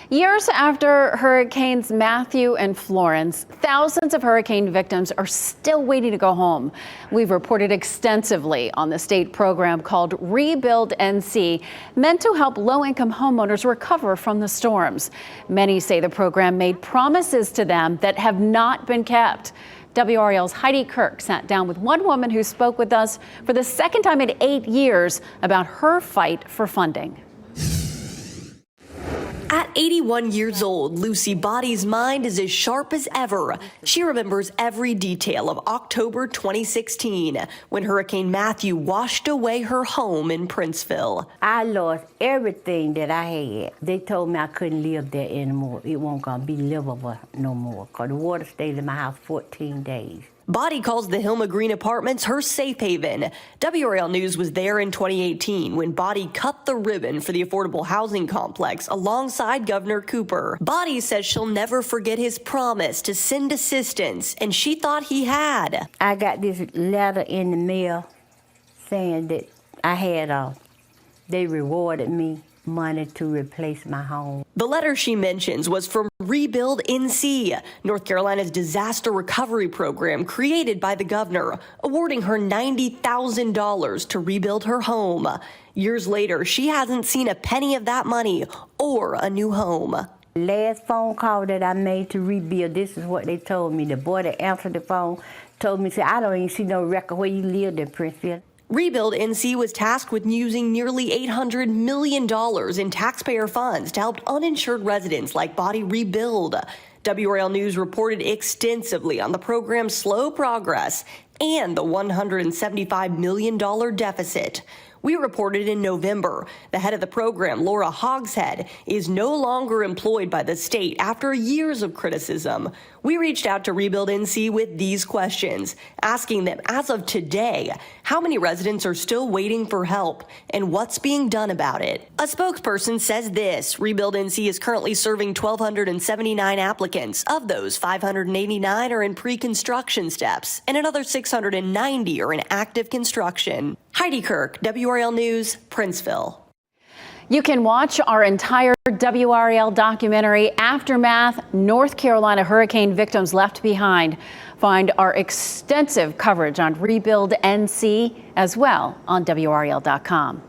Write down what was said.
Years after Hurricanes Matthew and Florence, thousands of hurricane victims are still waiting to go home. We've reported extensively on the state program called Rebuild NC, meant to help low-income homeowners recover from the storms. Many say the program made promises to them that have not been kept. WRAL's Heidi Kirk sat down with one woman who spoke with us for the second time in 8 years about her fight for funding. At 81 years old, Lucy Body's mind is as sharp as ever. She remembers every detail of October 2016, when Hurricane Matthew washed away her home in Princeville. I lost everything that I had. They told me I couldn't live there anymore. It won't gonna be livable no more, because the water stayed in my house 14 days. Body calls the Hilma Green Apartments her safe haven. WRAL News was there in 2018 when Body cut the ribbon for the affordable housing complex alongside Governor Cooper. Body says she'll never forget his promise to send assistance, and she thought he had. I got this letter in the mail saying that they rewarded me money to replace my home. The letter she mentions was from Rebuild NC, North Carolina's disaster recovery program created by the governor, awarding her $90,000 to rebuild her home. Years later, she hasn't seen a penny of that money or a new home. Last phone call that I made to rebuild, this is what they told me. The boy that answered the phone told me, I don't even see no record where you lived in Princeville. Rebuild NC was tasked with using nearly $800 million in taxpayer funds to help uninsured residents like Body rebuild. WRAL News reported extensively on the program's slow progress and the $175 million deficit. We reported in November the head of the program, Laura Hogshead, is no longer employed by the state after years of criticism. We reached out to Rebuild NC with these questions, asking them as of today, how many residents are still waiting for help and what's being done about it. A spokesperson says this: Rebuild NC is currently serving 1,279 applicants. Of those, 589 are in pre-construction steps and another 690 are in active construction. Heidi Kirk, WRAL News, Princeville. You can watch our entire WRAL documentary, Aftermath, North Carolina Hurricane Victims Left Behind. Find our extensive coverage on Rebuild NC as well on WRAL.com.